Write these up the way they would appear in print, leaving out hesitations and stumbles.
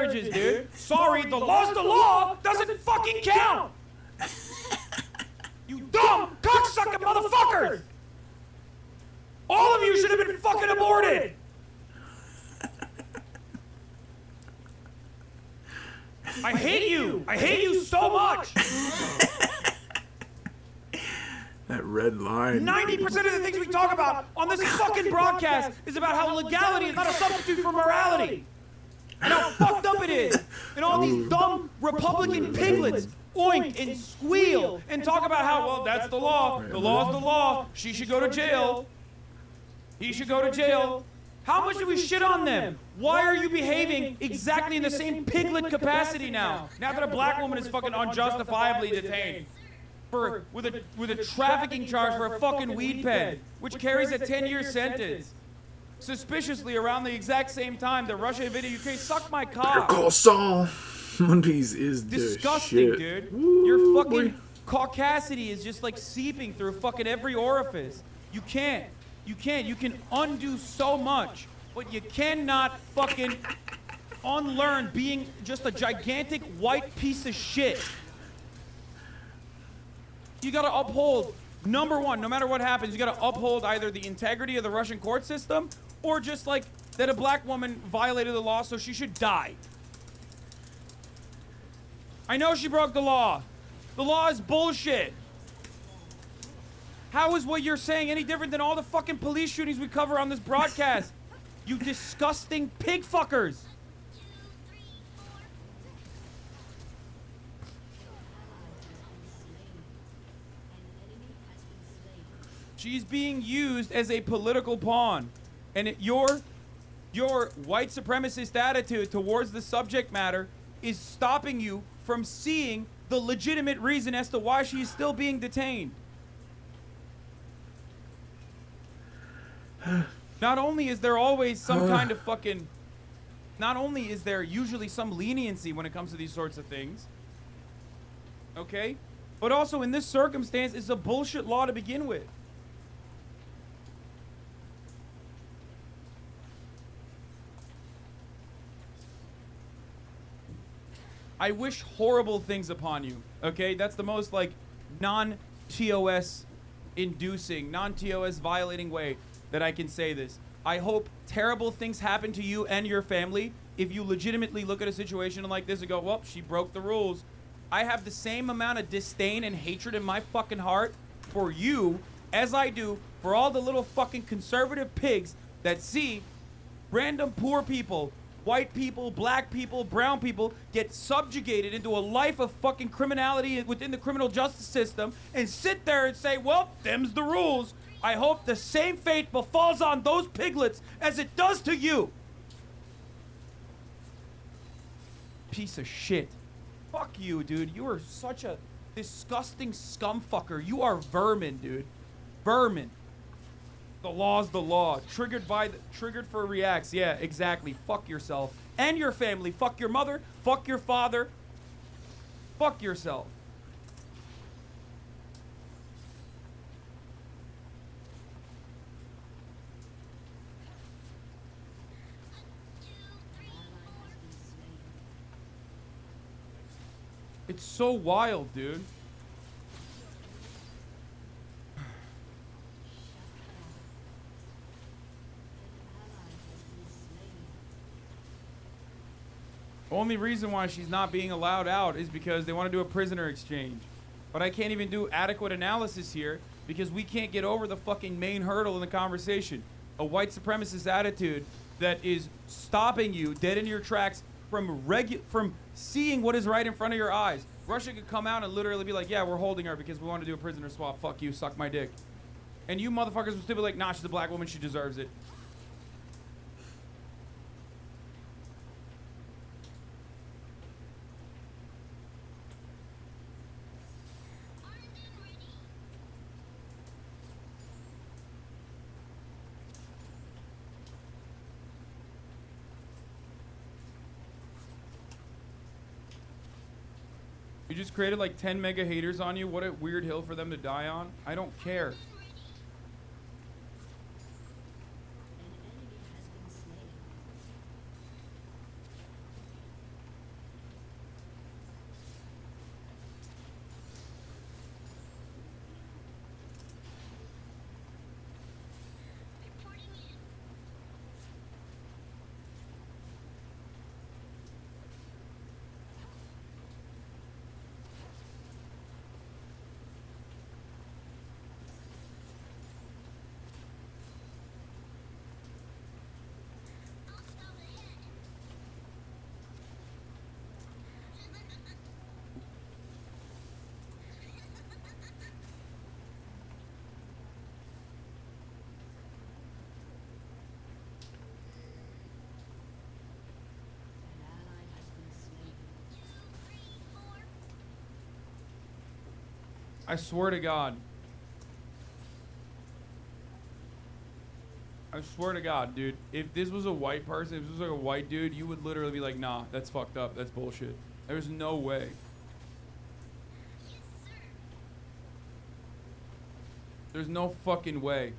marriages, dude. Sorry, the law's the law doesn't fucking count. You dumb cocksucking motherfuckers! All of you should have been fucking aborted! I hate you! I hate you so much! That red line. 90% of the things we talk about on this fucking broadcast is about how legality is not a substitute for morality. And how fucked up it is. And all these dumb Republican piglets oink and squeal and talk about how, well, that's the law. The law's the law. She should go to jail. He should go to jail. How much do we shit on them? Why are you behaving exactly in the same piglet capacity now? Now that a black woman is fucking unjustifiably detained with a trafficking charge for a fucking weed pen, which carries a 10-year sentence. Suspiciously around the exact same time that Russia invaded Ukraine. Suck my cock. Call Saul. Mondays is disgusting, dude. Woo, Your fucking boy. caucasity is just like seeping through fucking every orifice. You can't. You can undo so much, but you cannot fucking unlearn being just a gigantic white piece of shit. You gotta uphold, number one, no matter what happens, you gotta uphold either the integrity of the Russian court system or just like that a black woman violated the law, so she should die. I know she broke the law. The law is bullshit. How is what you're saying any different than all the fucking police shootings we cover on this broadcast? You disgusting pig fuckers. She's being used as a political pawn. And your white supremacist attitude towards the subject matter is stopping you from seeing the legitimate reason as to why she's still being detained. Not only is there always some kind of fucking... Not only is there usually some leniency when it comes to these sorts of things, okay? But also in this circumstance, it's a bullshit law to begin with. I wish horrible things upon you, okay? That's the most, like, non-TOS inducing, non-TOS violating way that I can say this. I hope terrible things happen to you and your family if you legitimately look at a situation like this and go, well, she broke the rules. I have the same amount of disdain and hatred in my fucking heart for you as I do for all the little fucking conservative pigs that see random poor people, white people, black people, brown people get subjugated into a life of fucking criminality within the criminal justice system and sit there and say, well, them's the rules. I hope the same fate befalls on those piglets as it does to you. Piece of shit. Fuck you, dude. You are such a disgusting scumfucker. You are vermin, dude. Vermin. The law's the law. Triggered for reacts. Yeah, exactly. Fuck yourself. And your family. Fuck your mother. Fuck your father. Fuck yourself. It's so wild, dude. Only reason why she's not being allowed out is because they want to do a prisoner exchange. But I can't even do adequate analysis here because we can't get over the fucking main hurdle in the conversation. A white supremacist attitude that is stopping you dead in your tracks from seeing what is right in front of your eyes. Russia could come out and literally be like, yeah, we're holding her because we want to do a prisoner swap. Fuck you, suck my dick. And you motherfuckers would still be like, nah, she's a black woman, she deserves it. You just created like 10 mega haters on you. What a weird hill for them to die on. I don't care. I swear to God. I swear to God, dude. If this was a white person, if this was like a white dude, you would literally be like, nah, that's fucked up. That's bullshit. There's no way. There's no fucking way.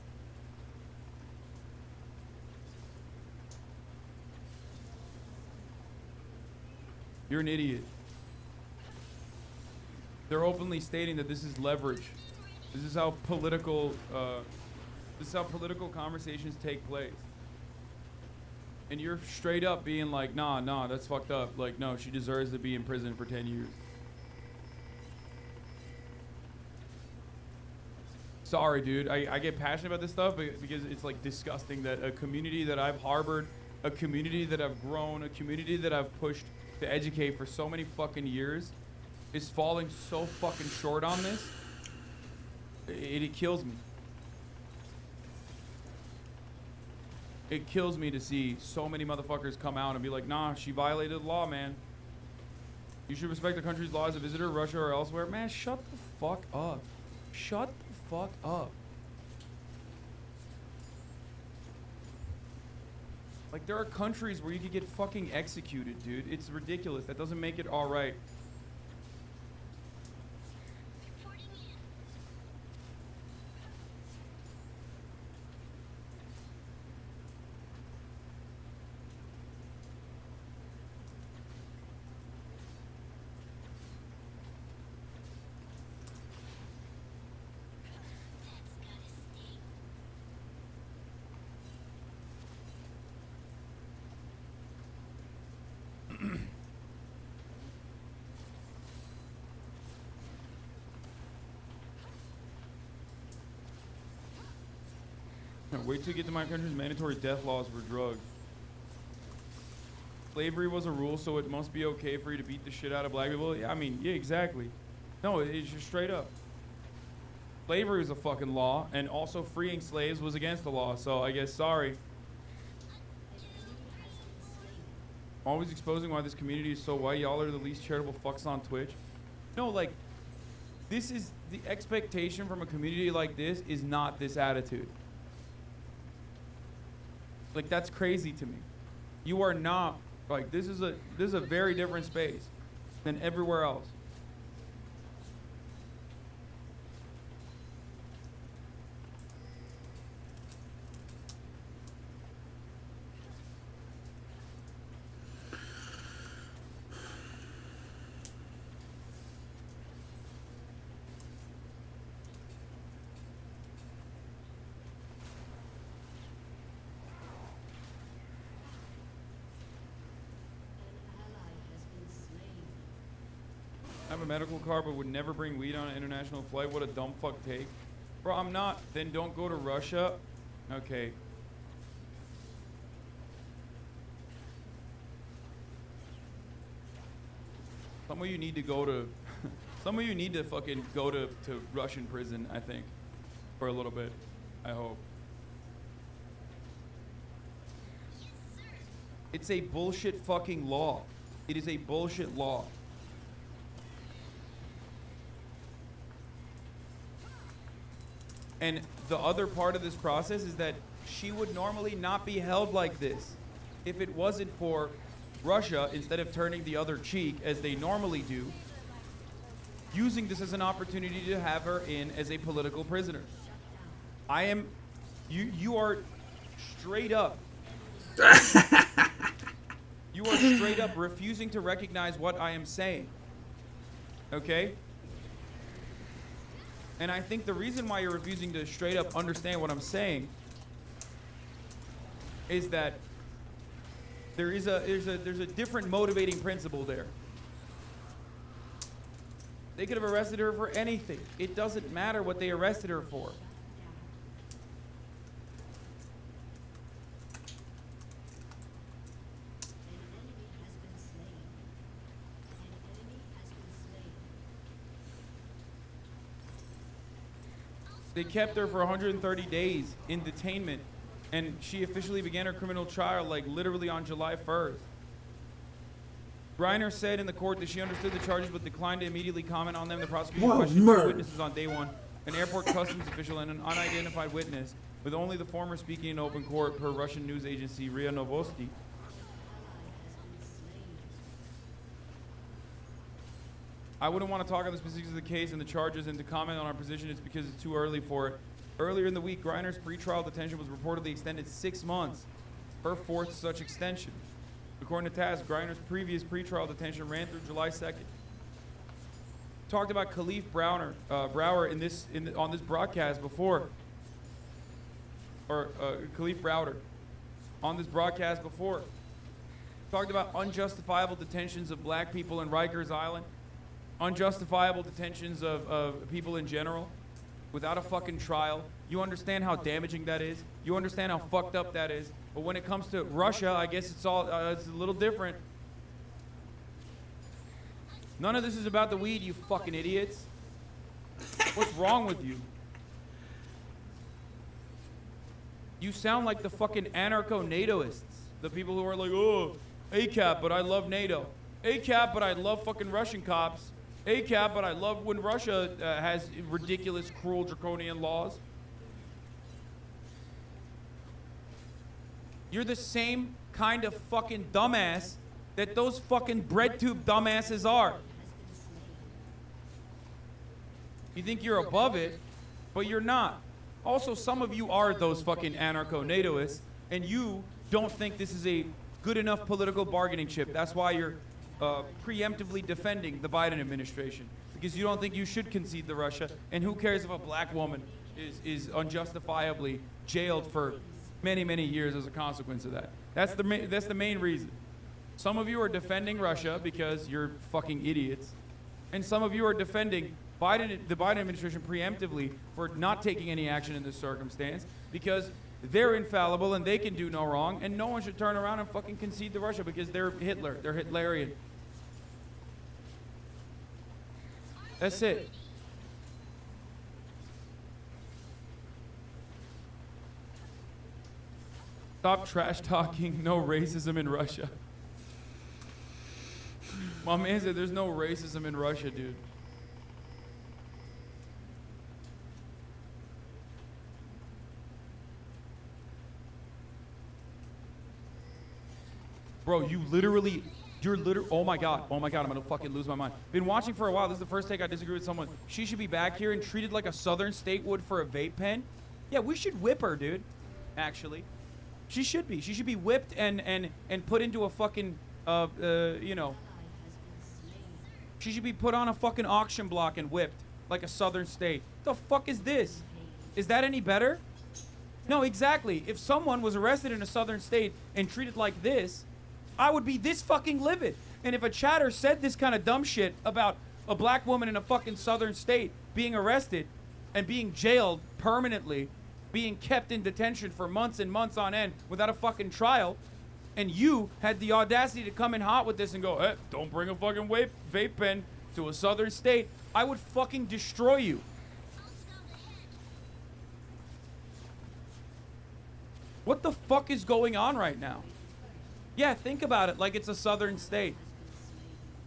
You're an idiot. They're openly stating that this is leverage. This is how political conversations take place. And you're straight up being like, nah, that's fucked up. Like, no, she deserves to be in prison for 10 years. Sorry, dude. I get passionate about this stuff because it's like disgusting that a community that I've harbored, a community that I've grown, a community that I've pushed to educate for so many fucking years is falling so fucking short on this. It kills me. It kills me to see so many motherfuckers come out and be like, nah, she violated the law, man. You should respect the country's law as a visitor, Russia or elsewhere. Man, shut the fuck up. Shut the fuck up. Like, there are countries where you could get fucking executed, dude. It's ridiculous. That doesn't make it all right. Wait till you get to my country's mandatory death laws for drugs. Slavery was a rule, so it must be okay for you to beat the shit out of black people. Yeah, I mean, yeah, exactly. No, it's just straight up. Slavery was a fucking law, and also freeing slaves was against the law, so I guess sorry. Always exposing why this community is so white. Y'all are the least charitable fucks on Twitch. No, like, this is the expectation from a community like this is not this attitude. Like, that's crazy to me. You are not, like, this is a very different space than everywhere else. I have a medical card but would never bring weed on an international flight. What a dumb fuck take. Bro, I'm not. Then don't go to Russia. Okay. Some of you need to go to some of you need to fucking go to Russian prison, I think. For a little bit. I hope. It's a bullshit fucking law. It is a bullshit law. And the other part of this process is that she would normally not be held like this if it wasn't for Russia, instead of turning the other cheek as they normally do, using this as an opportunity to have her in as a political prisoner. You are straight up. You are straight up refusing to recognize what I am saying. Okay? And I think the reason why you're refusing to straight up understand what I'm saying is that there's a different motivating principle there. They could have arrested her for anything. It doesn't matter what they arrested her for. They kept her for 130 days in detainment, and she officially began her criminal trial like literally on July 1st. Griner said in the court that she understood the charges but declined to immediately comment on them. The prosecution Whoa, questioned two murder. witnesses on day one, an airport customs official and an unidentified witness, with only the former speaking in open court per Russian news agency RIA Novosti. I wouldn't want to talk on the specifics of the case and the charges and to comment on our position. It's because it's too early for it. Earlier in the week, Griner's pretrial detention was reportedly extended 6 months, her fourth such extension. According to TASS, Griner's previous pretrial detention ran through July 2nd. Talked about Khalif Brower on this broadcast before, Khalif Browder on this broadcast before. Talked about unjustifiable detentions of black people in Rikers Island, unjustifiable detentions of people in general without a fucking trial. You understand how damaging that is. You understand how fucked up that is. But when it comes to Russia, I guess it's a little different. None of this is about the weed, you fucking idiots. What's wrong with you? You sound like the fucking anarcho-NATOists. The people who are like, oh, ACAP, but I love NATO. ACAP, but I love fucking Russian cops. ACAP, but I love when Russia has ridiculous, cruel, draconian laws. You're the same kind of fucking dumbass that those fucking bread tube dumbasses are. You think you're above it, but you're not. Also, some of you are those fucking anarcho-NATOists, and you don't think this is a good enough political bargaining chip. That's why you're preemptively defending the Biden administration, because you don't think you should concede to Russia. And who cares if a black woman is unjustifiably jailed for many, many years as a consequence of that? That's the main reason. Some of you are defending Russia because you're fucking idiots, and some of you are defending the Biden administration preemptively for not taking any action in this circumstance because they're infallible and they can do no wrong, and no one should turn around and fucking concede to Russia because they're Hitler. They're Hitlerian. That's it. Stop trash talking. No racism in Russia. My man said there's no racism in Russia, dude. Bro, you're literally, oh my God, I'm gonna fucking lose my mind. Been watching for a while. This is the first take I disagree with someone. She should be back here and treated like a southern state would for a vape pen. Yeah, we should whip her, dude. Actually, she should be. She should be whipped and put into a fucking, you know. She should be put on a fucking auction block and whipped like a southern state. The fuck is this? Is that any better? No, exactly. If someone was arrested in a southern state and treated like this, I would be this fucking livid. And if a chatter said this kind of dumb shit about a black woman in a fucking southern state being arrested and being jailed permanently, being kept in detention for months and months on end without a fucking trial, and you had the audacity to come in hot with this and go, hey, don't bring a fucking vape pen to a southern state, I would fucking destroy you. What the fuck is going on right now? Yeah, think about it like it's a southern state.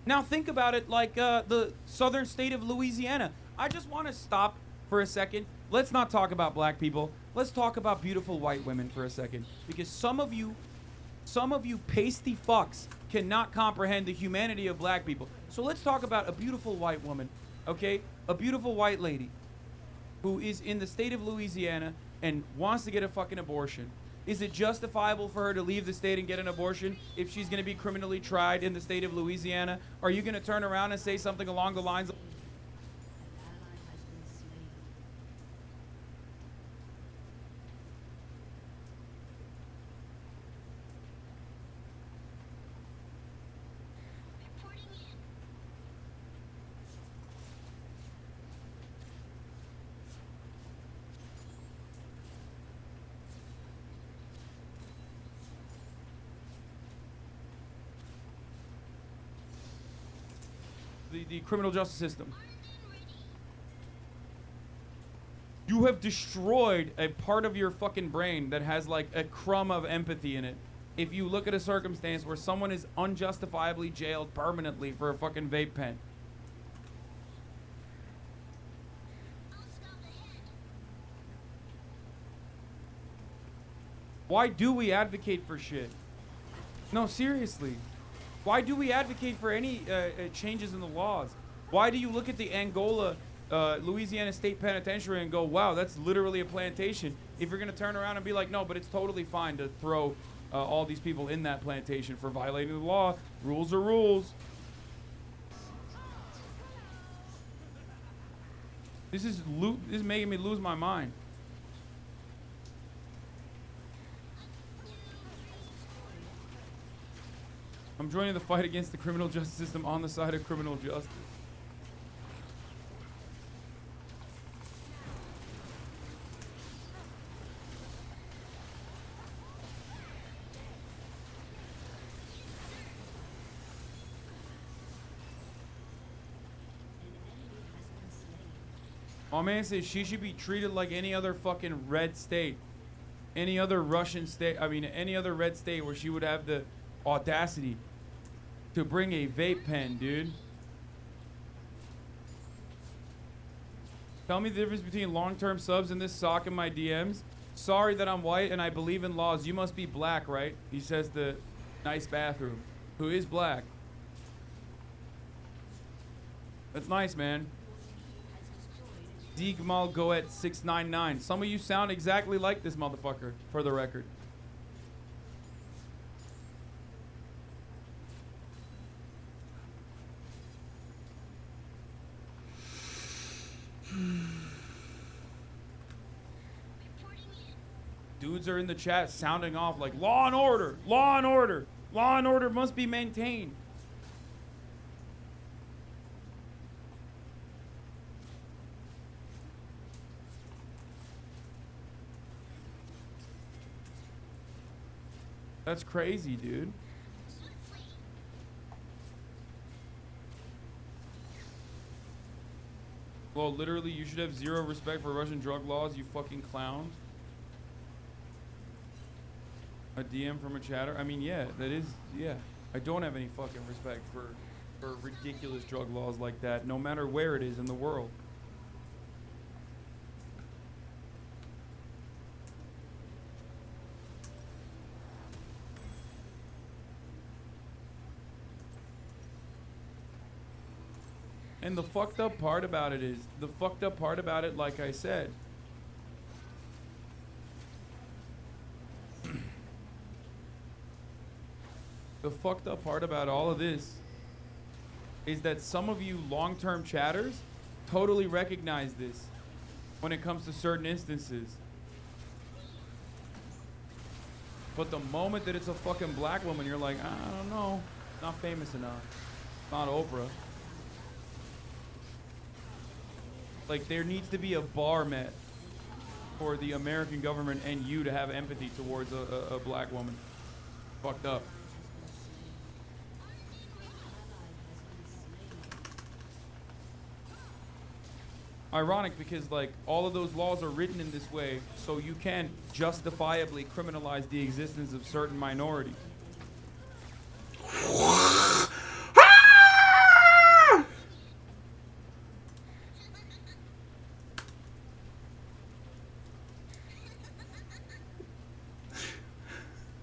Now think about it like the southern state of Louisiana. I just want to stop for a second. Let's not talk about black people. Let's talk about beautiful white women for a second. Because some of you pasty fucks cannot comprehend the humanity of black people. So let's talk about a beautiful white woman, okay? A beautiful white lady who is in the state of Louisiana and wants to get a fucking abortion. Is it justifiable for her to leave the state and get an abortion if she's going to be criminally tried in the state of Louisiana? Are you going to turn around and say something along the lines of the criminal justice system? You have destroyed a part of your fucking brain that has like a crumb of empathy in it. if you look at a circumstance where someone is unjustifiably jailed permanently for a fucking vape pen. Why do we advocate for shit? No, seriously. Why do we advocate for any changes in the laws? Why do you look at the Angola, Louisiana State Penitentiary and go, wow, that's literally a plantation, if you're going to turn around and be like, no, but it's totally fine to throw all these people in that plantation for violating the law. Rules are rules. This is making me lose my mind. I'm joining the fight against the criminal justice system on the side of criminal justice. My man says she should be treated like any other fucking red state. Any other Russian state, any other red state where she would have the audacity to bring a vape pen, dude. Tell me the difference between long-term subs and this sock in my DMs. Sorry that I'm white and I believe in laws. You must be black, right? He says the nice bathroom. Who is black? That's nice, man. Digmal Goet 699. Some of you sound exactly like this motherfucker, for the record. Dudes are in the chat sounding off like law and order, law and order, law and order must be maintained. That's crazy, dude. Well, literally, you should have zero respect for Russian drug laws, you fucking clowns. A DM from a chatter? I mean, yeah, that is, yeah. I don't have any fucking respect for ridiculous drug laws like that, no matter where it is in the world. And the fucked up part about it is, like I said, the fucked up part about all of this is that some of you long-term chatters totally recognize this when it comes to certain instances. But the moment that it's a fucking black woman, you're like, I don't know, not famous enough, not Oprah. Like, there needs to be a bar met for the American government and you to have empathy towards a black woman. Fucked up. Ironic because, like, all of those laws are written in this way so you can justifiably criminalize the existence of certain minorities.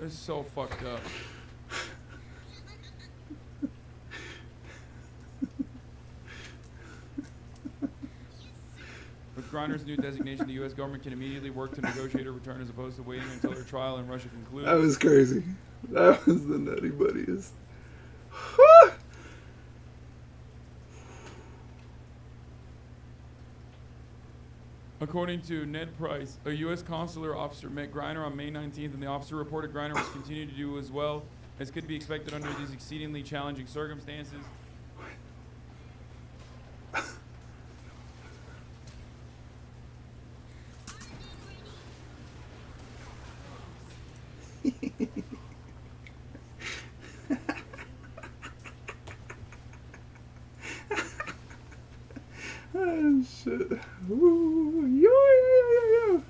It's so fucked up. With Grinder's new designation, the U.S. government can immediately work to negotiate a return as opposed to waiting until their trial in Russia concludes. That was crazy. That was the nutty buddiest. According to Ned Price, a U.S. consular officer met Griner on May 19th, and the officer reported Griner was continuing to do as well as could be expected under these exceedingly challenging circumstances. Oh, shit. Ooh, yo.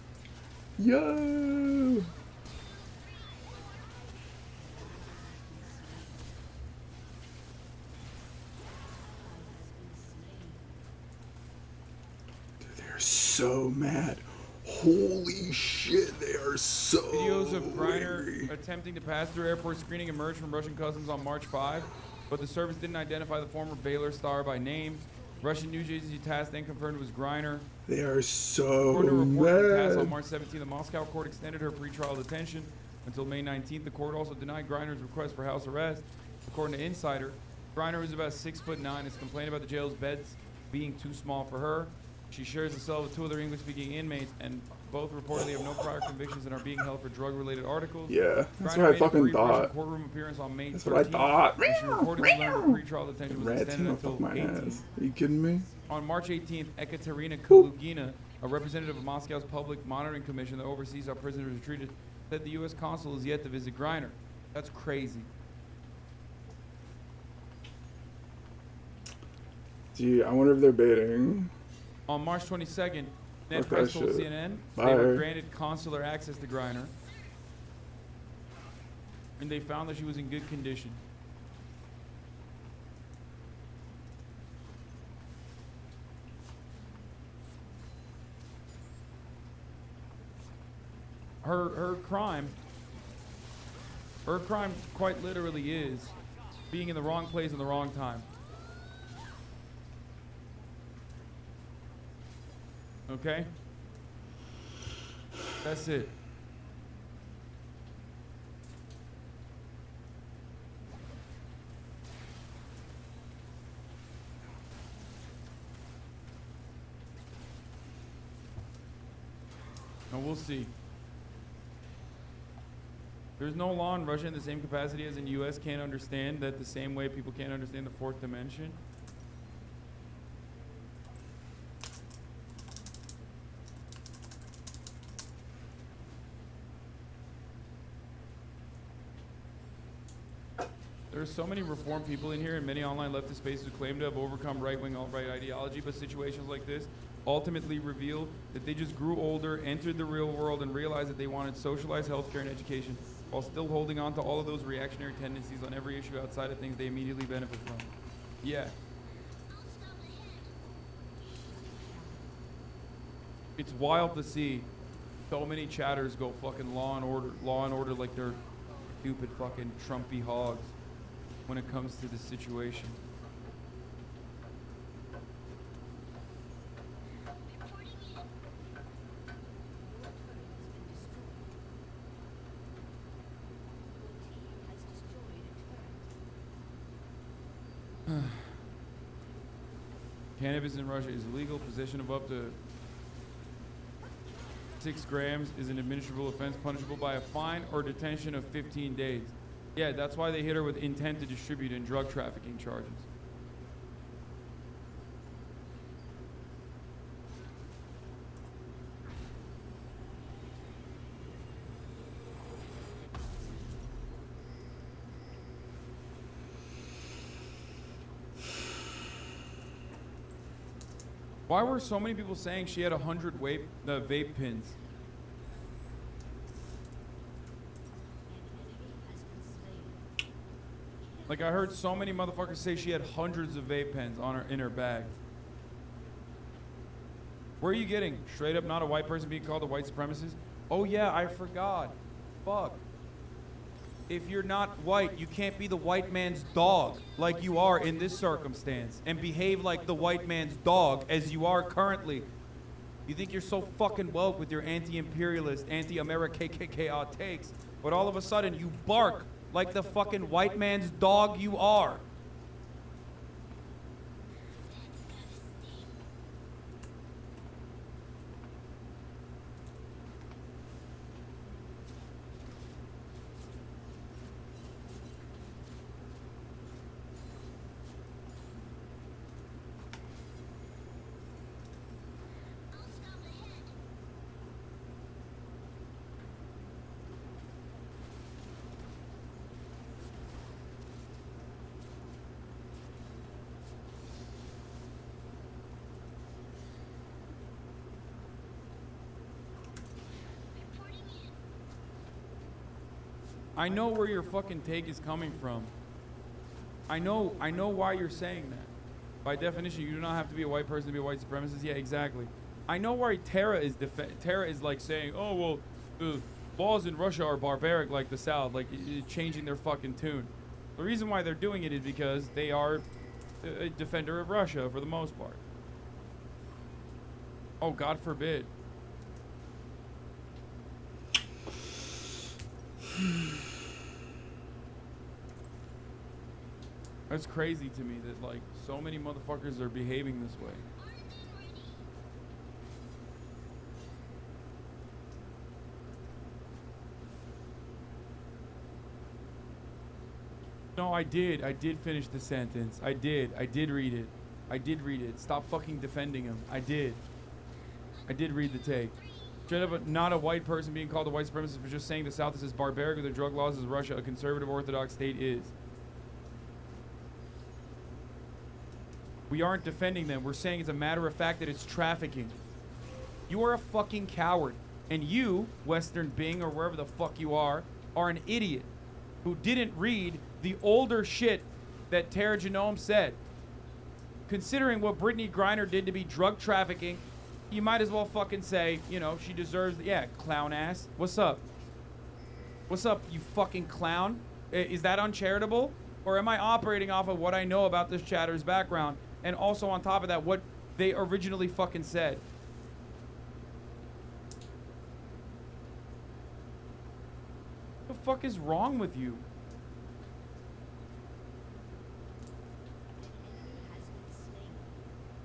so mad. Holy shit, they are so Videos of Griner angry. attempting to pass through airport screening emerged from Russian customs on March 5, but the service didn't identify the former Baylor star by name. Russian news agency TASS then confirmed it was Griner. They are so According to a report from TASS on mad. March 17, the Moscow court extended her pretrial detention until May 19th. The court also denied Griner's request for house arrest. According to Insider, Griner, who's about 6'9", has complained about the jail's beds being too small for her. She shares a cell with 2 other English-speaking inmates, and both reportedly have no prior convictions and are being held for drug-related articles. Yeah, that's Griner what I made a fucking brief Russian thought. courtroom appearance on May That's 13th. what I thought. And she reportedly learned her pretrial detention was Rat extended Teemo, until fuck my 18th. ass. Are you kidding me? On March 18th, Ekaterina Kulugina, a representative of Moscow's Public Monitoring Commission that oversees how prisoners are treated, said the U.S. consul is yet to visit Griner. That's crazy. Gee, I wonder if they're baiting. On March 22nd, Ned Fuck Price that told shit. CNN they Bye. were granted consular access to Griner, and they found that she was in good condition. Her crime quite literally is being in the wrong place in the wrong time. Okay? That's it. And we'll see. There's no law in Russia in the same capacity as in the US can't understand that the same way people can't understand the fourth dimension. There are so many reformed people in here and many online leftist spaces who claim to have overcome right-wing, alt-right ideology, but situations like this ultimately reveal that they just grew older, entered the real world, and realized that they wanted socialized healthcare and education while still holding on to all of those reactionary tendencies on every issue outside of things they immediately benefit from. Yeah. It's wild to see so many chatters go fucking law and order like they're stupid fucking Trumpy hogs when it comes to this situation. Cannabis in Russia is illegal. Possession of up to 6 grams is an administrable offense punishable by a fine or detention of 15 days. Yeah, that's why they hit her with intent to distribute and drug trafficking charges. Why were so many people saying she had 100 vape pins? Like I heard so many motherfuckers say she had hundreds of vape pens on her in her bag. Where are you getting? Straight up not a white person being called a white supremacist? Oh yeah, I forgot. Fuck. If you're not white, you can't be the white man's dog like you are in this circumstance and behave like the white man's dog as you are currently. You think you're so fucking woke with your anti-imperialist, anti-America KKK takes, but all of a sudden you bark like the fucking white man's dog you are. I know where your fucking take is coming from. I know why you're saying that. By definition, you do not have to be a white person to be a white supremacist. Yeah, exactly. I know why Terra is like saying, oh, well, the laws in Russia are barbaric like the South, like changing their fucking tune. The reason why they're doing it is because they are a defender of Russia for the most part. Oh, God forbid. That's crazy to me that, like, so many motherfuckers are behaving this way. No, I did. I did finish the sentence. I did. I did read it. I did read it. Stop fucking defending him. I did. I did read the take. Straight up, not a white person being called a white supremacist for just saying the South is as barbaric with their drug laws as Russia, a conservative Orthodox state, is. We aren't defending them. We're saying it's a matter of fact that it's trafficking. You are a fucking coward. And you, Western Bing, or wherever the fuck you are an idiot who didn't read the older shit that Tara Genome said. Considering what Brittany Griner did to be drug trafficking, you might as well fucking say, you know, she deserves, yeah, clown ass. What's up? What's up, you fucking clown? Is that uncharitable? Or am I operating off of what I know about this chatter's background? And also on top of that, what they originally fucking said? What the fuck is wrong with you?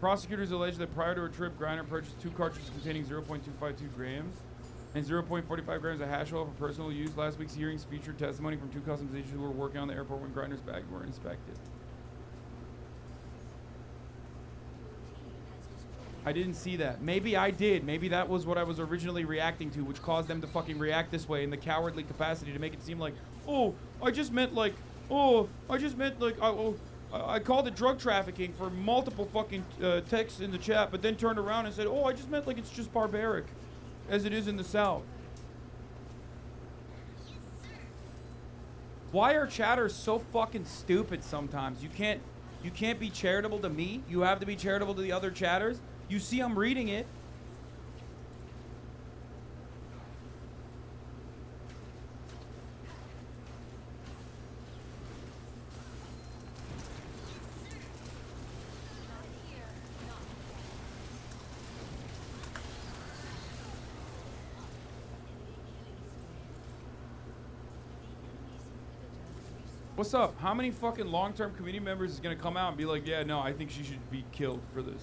Prosecutors allege that prior to her trip, Griner purchased 2 cartridges containing 0.252 grams and 0.45 grams of hash oil for personal use. Last week's hearings featured testimony from 2 customs agents who were working on the airport when Griner's bags were inspected. I didn't see that. Maybe I did. Maybe that was what I was originally reacting to, which caused them to fucking react this way in the cowardly capacity to make it seem like, oh, I just meant like, I called it drug trafficking for multiple fucking texts in the chat, but then turned around and said, oh, I just meant like it's just barbaric, as it is in the South. Why are chatters so fucking stupid sometimes? You can't be charitable to me. You have to be charitable to the other chatters. You see I'm reading it. What's up? How many fucking long-term community members is gonna come out and be like, yeah, no, I think she should be killed for this?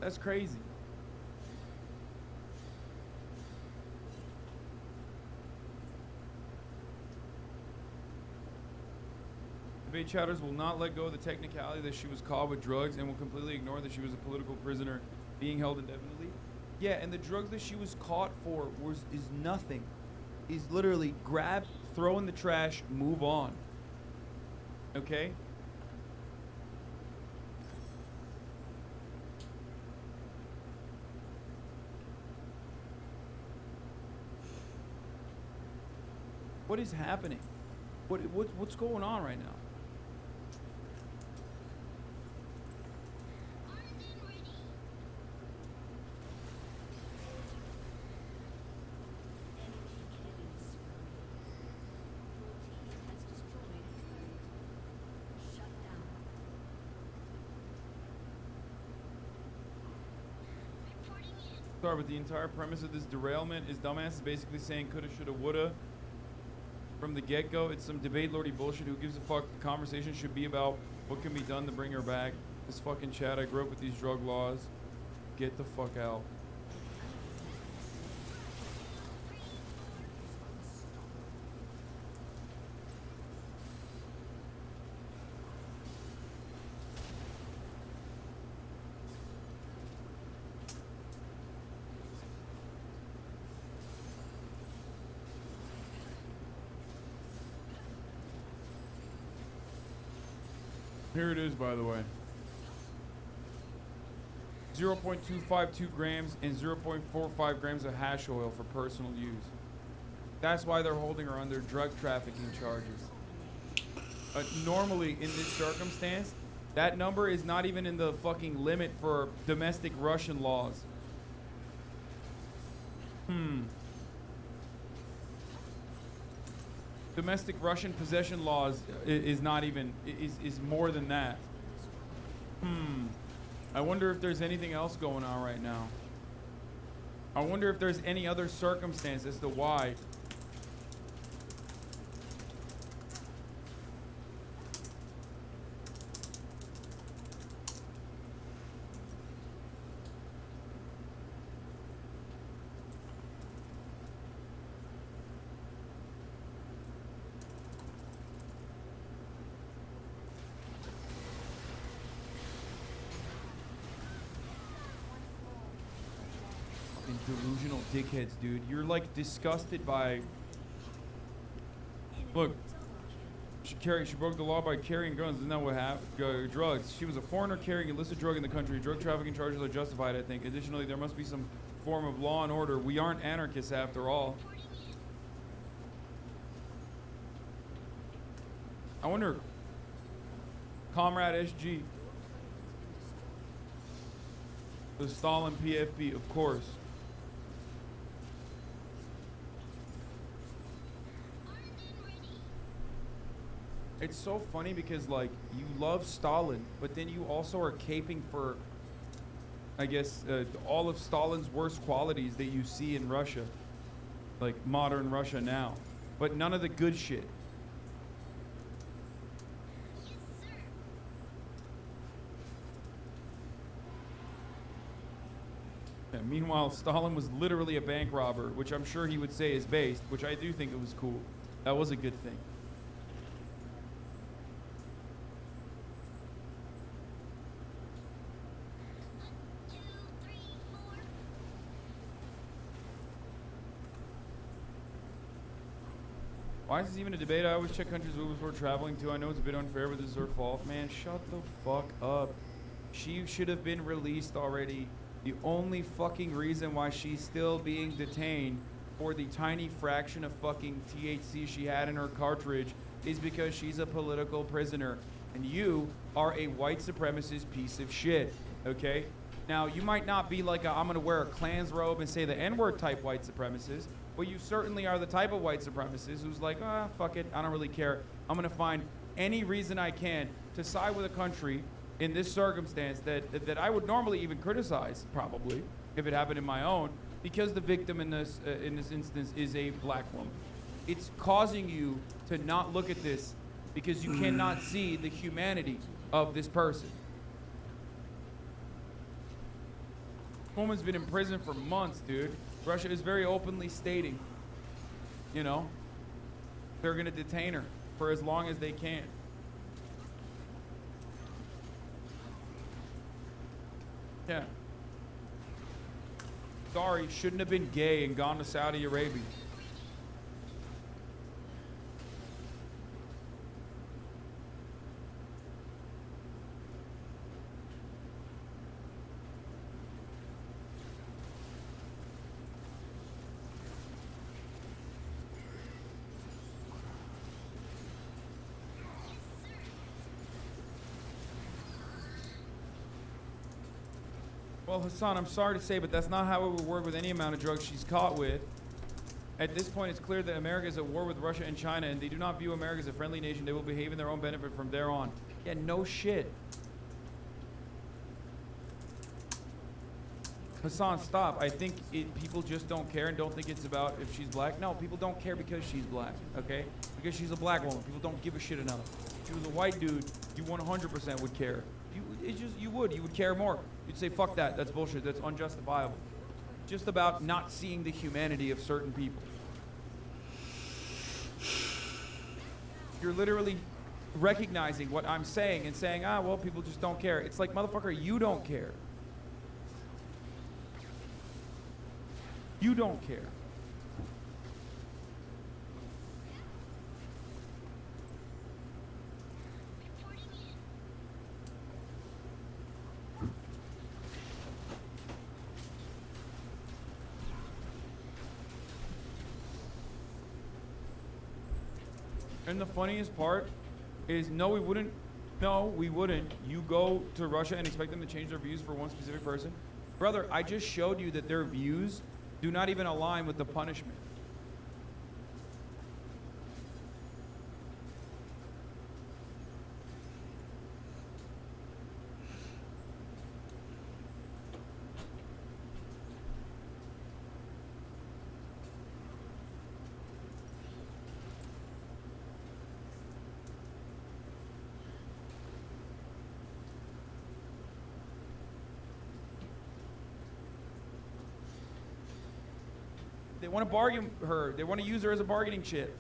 That's crazy. Debate chatters will not let go of the technicality that she was caught with drugs and will completely ignore that she was a political prisoner being held indefinitely. Yeah, and the drugs that she was caught for is nothing. Is literally grab, throw in the trash, move on. Okay? What is happening? What's going on right now? Sorry, but the entire premise of this derailment is dumbasses basically saying coulda, shoulda, woulda. From the get-go, it's some debate lordy bullshit. Who gives a fuck? The conversation should be about what can be done to bring her back. This fucking chat, I grew up with these drug laws. Get the fuck out. Here it is, by the way. 0.252 grams and 0.45 grams of hash oil for personal use. That's why they're holding her under drug trafficking charges. Normally, in this circumstance, that number is not even in the fucking limit for domestic Russian laws. Domestic Russian possession laws is not even, is more than that. I wonder if there's anything else going on right now. I wonder if there's any other circumstance as to why. Delusional dickheads, dude. You're like disgusted by. Look, she broke the law by carrying guns. Isn't that what happened? Drugs. She was a foreigner carrying illicit drug in the country. Drug trafficking charges are justified, I think. Additionally, there must be some form of law and order. We aren't anarchists after all. I wonder, Comrade SG, the Stalin PFP, of course. It's so funny because, like, you love Stalin, but then you also are caping for, I guess, all of Stalin's worst qualities that you see in Russia, like modern Russia now, but none of the good shit. Yeah, meanwhile, Stalin was literally a bank robber, which I'm sure he would say is based, which I do think it was cool. That was a good thing. Why is this even a debate? I always check countries before traveling to. I know it's a bit unfair, but this is her fault. Man, shut the fuck up. She should have been released already. The only fucking reason why she's still being detained for the tiny fraction of fucking THC she had in her cartridge is because she's a political prisoner. And you are a white supremacist piece of shit, okay? Now, you might not be like I'm gonna wear a Klan's robe and say the N-word type white supremacist, but you certainly are the type of white supremacist who's like, fuck it, I don't really care. I'm gonna find any reason I can to side with a country in this circumstance that I would normally even criticize, probably, if it happened in my own, because the victim in this instance is a black woman. It's causing you to not look at this because you cannot see the humanity of this person. Woman's been in prison for months, dude. Russia is very openly stating, you know, they're gonna detain her for as long as they can. Yeah. Sorry, shouldn't have been gay and gone to Saudi Arabia. Well, Hassan, I'm sorry to say, but that's not how it would work with any amount of drugs she's caught with. At this point, it's clear that America is at war with Russia and China, and they do not view America as a friendly nation. They will behave in their own benefit from there on. Yeah, no shit. Hassan, stop. I think people just don't care and don't think it's about if she's black. No, people don't care because she's black, okay? Because she's a black woman. People don't give a shit enough. If she was a white dude, you 100% would care. You would care more. You'd say, fuck that, that's bullshit, that's unjustifiable. Just about not seeing the humanity of certain people. You're literally recognizing what I'm saying and saying, well, people just don't care. It's like, motherfucker, you don't care. You don't care. And the funniest part is, no, we wouldn't. No, we wouldn't. You go to Russia and expect them to change their views for one specific person? Brother, I just showed you that their views do not even align with the punishment. They want to bargain her. They want to use her as a bargaining chip.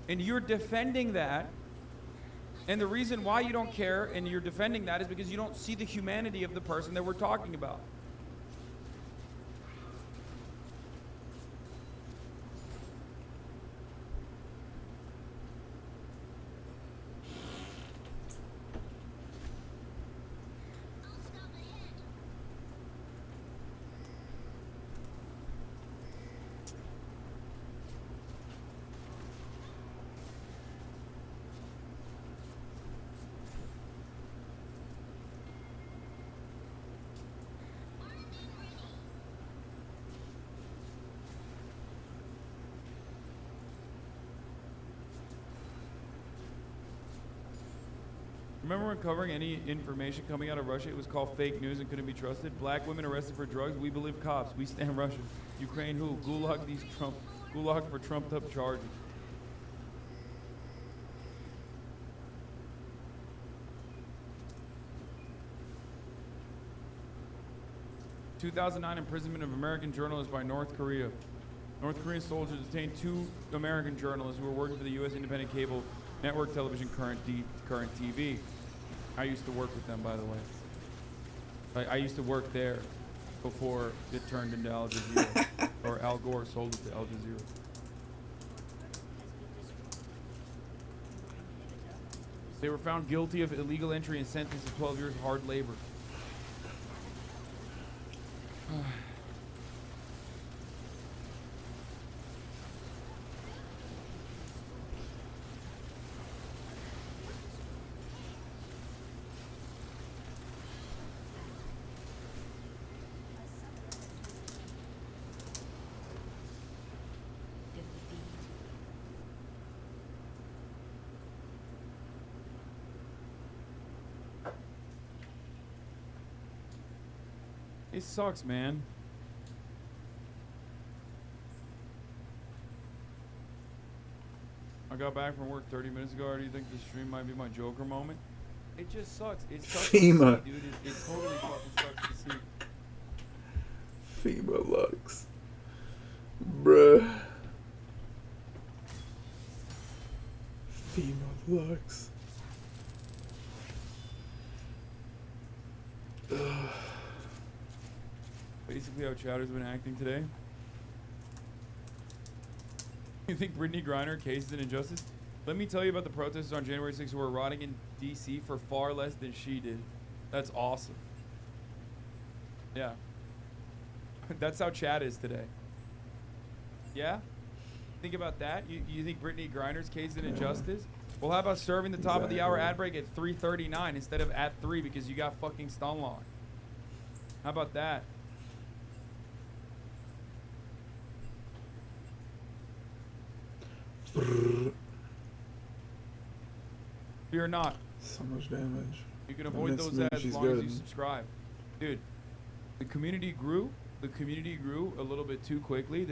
And you're defending that. And the reason why you don't care and you're defending that is because you don't see the humanity of the person that we're talking about. Remember when covering any information coming out of Russia, it was called fake news and couldn't be trusted? Black women arrested for drugs, we believe cops. We stand Russia. Ukraine who? Gulag for trumped up charges. "2009 imprisonment of American journalists by North Korea. North Korean soldiers detained 2 American journalists who were working for the U.S. independent cable network television Current TV. I used to work with them, by the way. I used to work there before it turned into Al Jazeera, or Al Gore sold it to Al Jazeera. They were found guilty of illegal entry and sentenced to 12 years hard labor. It sucks, man. I got back from work 30 minutes ago. Already think this stream might be my Joker moment. It just sucks. It sucks FEMA. to see, dude. It totally fucking sucks to see. FEMA Lux. Bruh. FEMA Lux. Basically how Chowder's been acting today. You think Brittany Griner case is an injustice? Let me tell you about the protesters on January 6th who were rotting in D.C. for far less than she did. That's awesome. Yeah. That's how Chad is today. Yeah? Think about that? You think Brittany Griner's case is an injustice? Well, how about serving the top of the hour ad break at 3:39 instead of at 3 because you got fucking stun locked? How about that? Fear not. So much damage. You can avoid those ads as long as you subscribe. Dude, the community grew. The community grew a little bit too quickly.